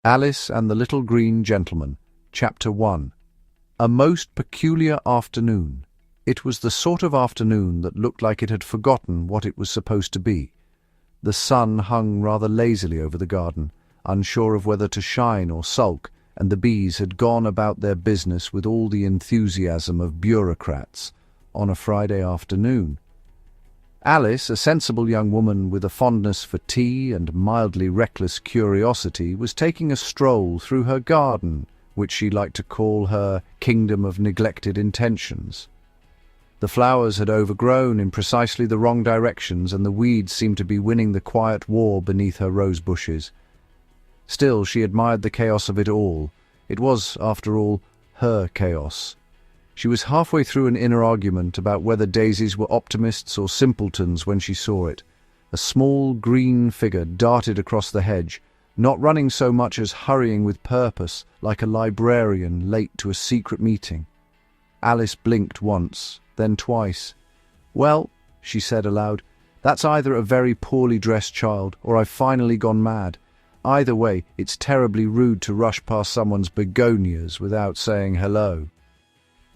Alice and the Little Green Gentleman, Chapter 1. A most peculiar afternoon. It was the sort of afternoon that looked like it had forgotten what it was supposed to be. The sun hung rather lazily over the garden, unsure of whether to shine or sulk, and the bees had gone about their business with all the enthusiasm of bureaucrats on a Friday afternoon. Alice, a sensible young woman with a fondness for tea and mildly reckless curiosity, was taking a stroll through her garden, which she liked to call her kingdom of neglected intentions. The flowers had overgrown in precisely the wrong directions, and the weeds seemed to be winning the quiet war beneath her rose bushes. Still, she admired the chaos of it all. It was, after all, her chaos. She was halfway through an inner argument about whether daisies were optimists or simpletons when she saw it. A small green figure darted across the hedge, not running so much as hurrying with purpose, like a librarian late to a secret meeting. Alice blinked once, then twice. "Well," she said aloud, "that's either a very poorly dressed child, or I've finally gone mad. Either way, it's terribly rude to rush past someone's begonias without saying hello."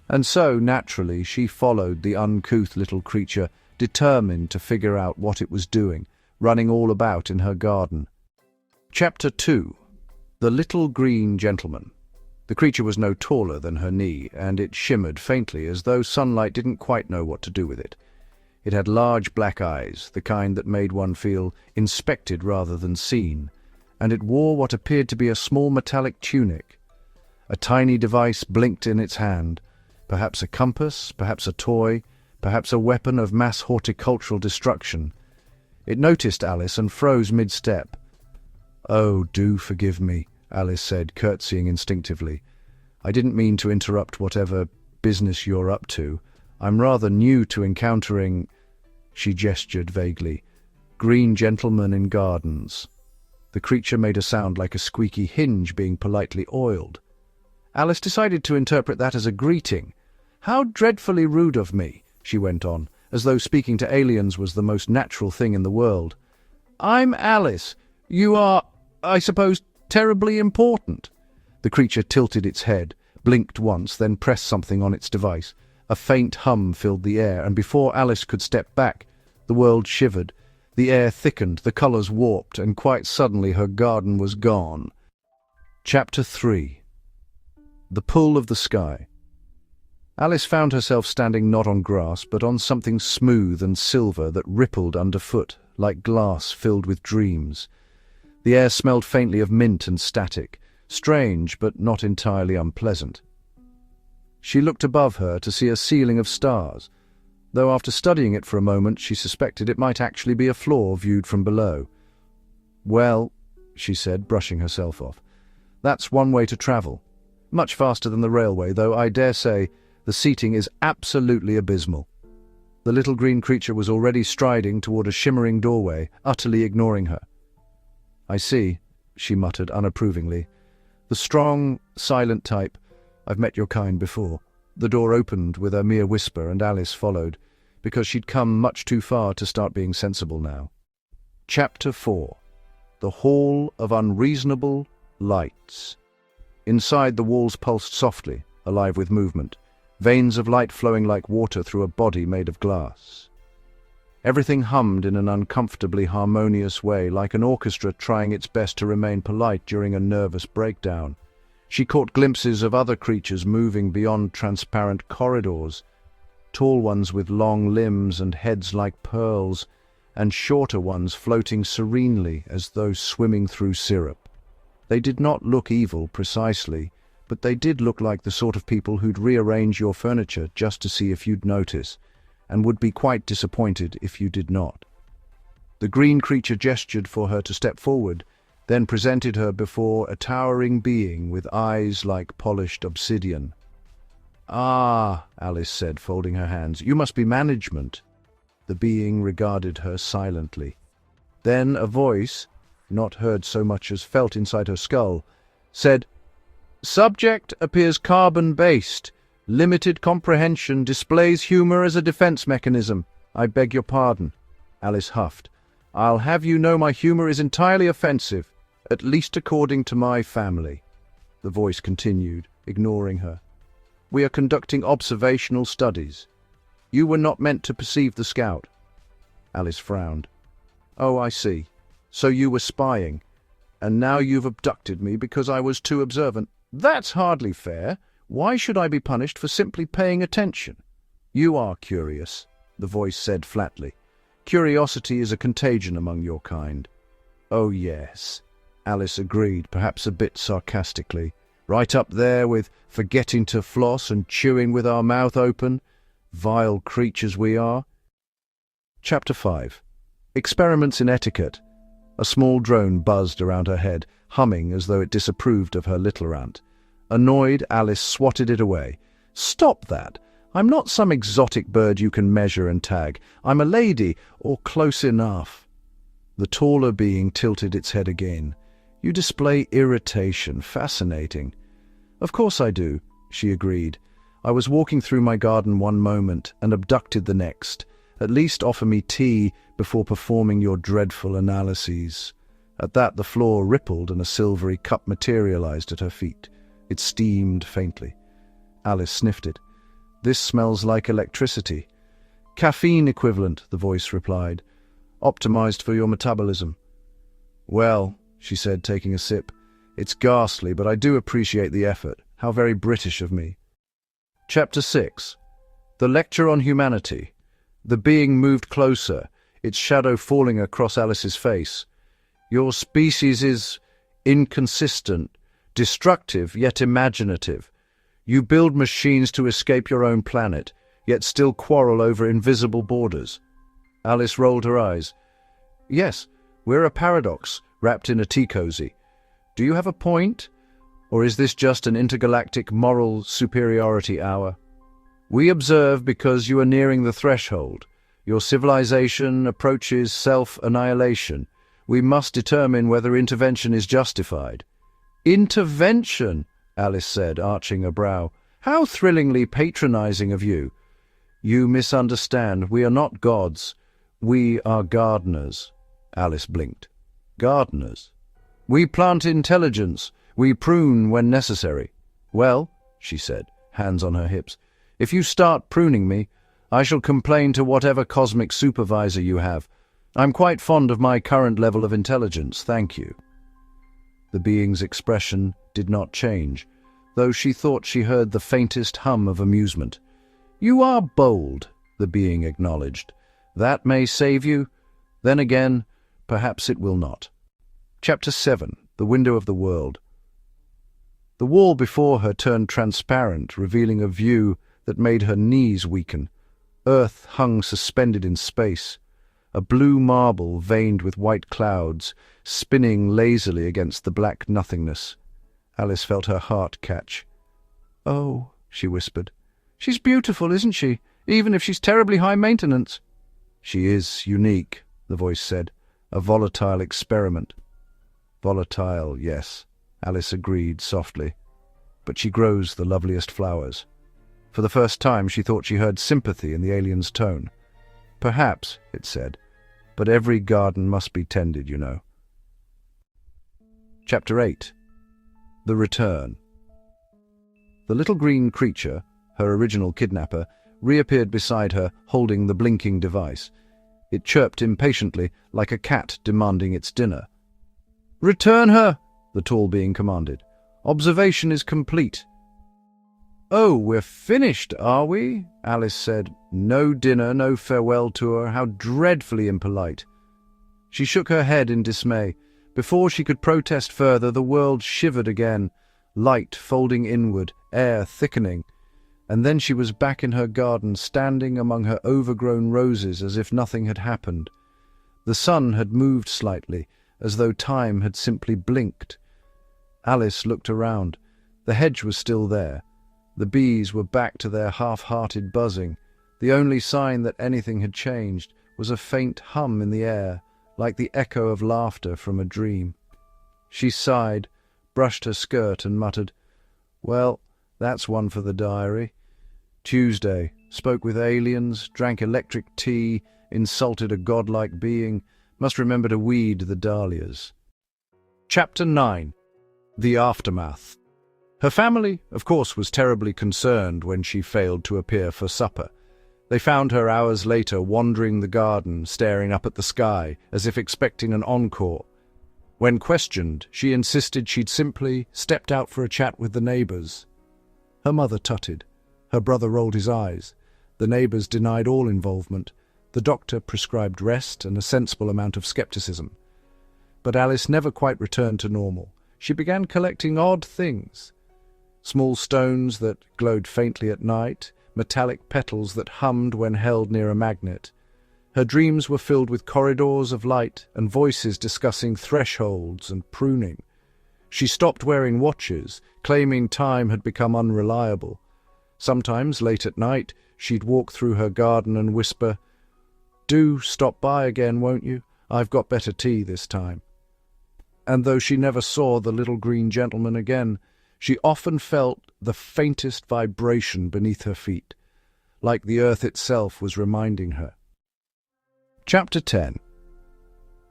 And so, naturally, she followed the uncouth little creature, determined to figure out what it was doing, running all about in her garden. Chapter 2. The Little Green Gentleman. The creature was no taller than her knee, and it shimmered faintly as though sunlight didn't quite know what to do with it. It had large black eyes, the kind that made one feel inspected rather than seen, and it wore what appeared to be a small metallic tunic. A tiny device blinked in its hand, perhaps a compass, perhaps a toy, perhaps a weapon of mass horticultural destruction. It noticed Alice and froze mid-step. "Oh, do forgive me," Alice said, curtsying instinctively. "I didn't mean to interrupt whatever business you're up to. I'm rather new to encountering—" she gestured vaguely, "green gentlemen in gardens." The creature made a sound like a squeaky hinge being politely oiled. Alice decided to interpret that as a greeting. "How dreadfully rude of me," she went on, as though speaking to aliens was the most natural thing in the world. "I'm Alice. You are, I suppose, terribly important." The creature tilted its head, blinked once, then pressed something on its device. A faint hum filled the air, and before Alice could step back, the world shivered. The air thickened, the colours warped, and quite suddenly her garden was gone. Chapter 3. The Pull of the Sky. Alice found herself standing not on grass, but on something smooth and silver that rippled underfoot, like glass filled with dreams. The air smelled faintly of mint and static, strange but not entirely unpleasant. She looked above her to see a ceiling of stars, though after studying it for a moment she suspected it might actually be a floor viewed from below. "Well," she said, brushing herself off, "that's one way to travel. Much faster than the railway, though I dare say the seating is absolutely abysmal." The little green creature was already striding toward a shimmering doorway, utterly ignoring her. "I see," she muttered unapprovingly. "The strong, silent type. I've met your kind before." The door opened with a mere whisper, and Alice followed, because she'd come much too far to start being sensible now. Chapter 4. The Hall of Unreasonable Lights. Inside, the walls pulsed softly, alive with movement, veins of light flowing like water through a body made of glass. Everything hummed in an uncomfortably harmonious way, like an orchestra trying its best to remain polite during a nervous breakdown. She caught glimpses of other creatures moving beyond transparent corridors, tall ones with long limbs and heads like pearls, and shorter ones floating serenely as though swimming through syrup. They did not look evil precisely, but they did look like the sort of people who'd rearrange your furniture just to see if you'd notice, and would be quite disappointed if you did not. The green creature gestured for her to step forward, then presented her before a towering being with eyes like polished obsidian. "Ah," Alice said, folding her hands, "you must be management." The being regarded her silently. Then a voice, not heard so much as felt inside her skull, said, "Subject appears carbon-based. Limited comprehension, displays humor as a defense mechanism. I beg your pardon." Alice huffed. "I'll have you know my humor is entirely offensive. At least according to my family, the voice continued, ignoring her. We are conducting observational studies. You were not meant to perceive the scout. Alice frowned. Oh, I see. So you were spying, and now you've abducted me because I was too observant. That's hardly fair. Why should I be punished for simply paying attention? You are curious, the voice said flatly. Curiosity is a contagion among your kind. Oh, yes, Alice agreed, perhaps a bit sarcastically. Right up there with forgetting to floss and chewing with our mouth open. Vile creatures we are. Chapter 5. Experiments in Etiquette. A small drone buzzed around her head, humming as though it disapproved of her little rant. Annoyed, Alice swatted it away. Stop that! I'm not some exotic bird you can measure and tag. I'm a lady, or close enough. The taller being tilted its head again. You display irritation. Fascinating. Of course I do, she agreed. I was walking through my garden one moment and abducted the next. At least offer me tea before performing your dreadful analyses. At that the floor rippled and a silvery cup materialized at her feet. It steamed faintly. Alice sniffed it. This smells like electricity. Caffeine equivalent, the voice replied. Optimized for your metabolism. Well, she said, taking a sip, it's ghastly, but I do appreciate the effort. How very British of me. Chapter 6. The Lecture on Humanity. The being moved closer, its shadow falling across Alice's face. Your species is inconsistent, destructive yet imaginative. You build machines to escape your own planet, yet still quarrel over invisible borders. Alice rolled her eyes. Yes, we're a paradox, wrapped in a tea cozy. Do you have a point? Or is this just an intergalactic moral superiority hour? We observe because you are nearing the threshold. Your civilization approaches self-annihilation. We must determine whether intervention is justified. Intervention, Alice said, arching a brow. How thrillingly patronizing of you. You misunderstand. We are not gods. We are gardeners. Alice blinked. Gardeners? We plant intelligence. We prune when necessary. Well, she said, hands on her hips, if you start pruning me, I shall complain to whatever cosmic supervisor you have. I'm quite fond of my current level of intelligence, thank you. The being's expression did not change, though she thought she heard the faintest hum of amusement. You are bold, the being acknowledged. That may save you. Then again, perhaps it will not. Chapter 7. The Window of the World. The wall before her turned transparent, revealing a view that made her knees weaken. Earth hung suspended in space, a blue marble veined with white clouds, spinning lazily against the black nothingness. Alice felt her heart catch. Oh, she whispered. She's beautiful, isn't she? Even if she's terribly high maintenance. She is unique, the voice said. A volatile experiment. Volatile, yes, Alice agreed softly. But she grows the loveliest flowers. For the first time she thought she heard sympathy in the alien's tone. Perhaps, it said, but every garden must be tended, you know. Chapter 8. The Return. The little green creature, her original kidnapper, reappeared beside her, holding the blinking device. It chirped impatiently, like a cat demanding its dinner. "Return her!" the tall being commanded. "Observation is complete." "Oh, we're finished, are we?" Alice said. "No dinner, no farewell tour. How dreadfully impolite." She shook her head in dismay. Before she could protest further, the world shivered again, light folding inward, air thickening. And then she was back in her garden, standing among her overgrown roses as if nothing had happened. The sun had moved slightly, as though time had simply blinked. Alice looked around. The hedge was still there. The bees were back to their half-hearted buzzing. The only sign that anything had changed was a faint hum in the air, like the echo of laughter from a dream. She sighed, brushed her skirt and muttered, "Well, that's one for the diary. Tuesday, spoke with aliens, drank electric tea, insulted a godlike being, must remember to weed the dahlias." Chapter 9. The Aftermath. Her family, of course, was terribly concerned when she failed to appear for supper. They found her hours later wandering the garden, staring up at the sky, as if expecting an encore. When questioned, she insisted she'd simply stepped out for a chat with the neighbours. Her mother tutted. Her brother rolled his eyes. The neighbours denied all involvement. The doctor prescribed rest and a sensible amount of scepticism. But Alice never quite returned to normal. She began collecting odd things. Small stones that glowed faintly at night, metallic petals that hummed when held near a magnet. Her dreams were filled with corridors of light and voices discussing thresholds and pruning. She stopped wearing watches, claiming time had become unreliable. Sometimes, late at night, she'd walk through her garden and whisper, "Do stop by again, won't you? I've got better tea this time." And though she never saw the little green gentleman again, she often felt the faintest vibration beneath her feet, like the earth itself was reminding her. Chapter 10.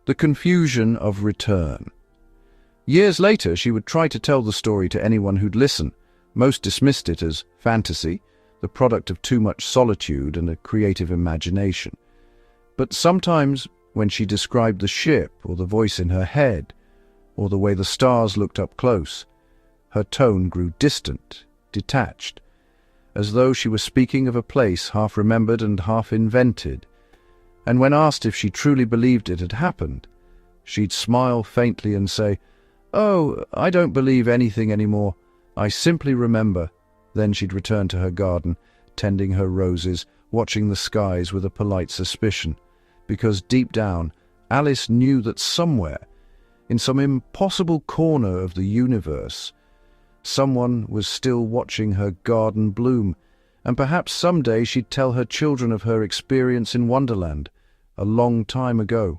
The Confusion of Return. Years later, she would try to tell the story to anyone who'd listen. Most dismissed it as fantasy, the product of too much solitude and a creative imagination. But sometimes, when she described the ship or the voice in her head, or the way the stars looked up close, her tone grew distant, detached, as though she was speaking of a place half remembered and half invented. And when asked if she truly believed it had happened, she'd smile faintly and say, "Oh, I don't believe anything anymore. I simply remember." Then she'd return to her garden, tending her roses, watching the skies with a polite suspicion, because deep down, Alice knew that somewhere, in some impossible corner of the universe, someone was still watching her garden bloom, and perhaps someday she'd tell her children of her experience in Wonderland, a long time ago.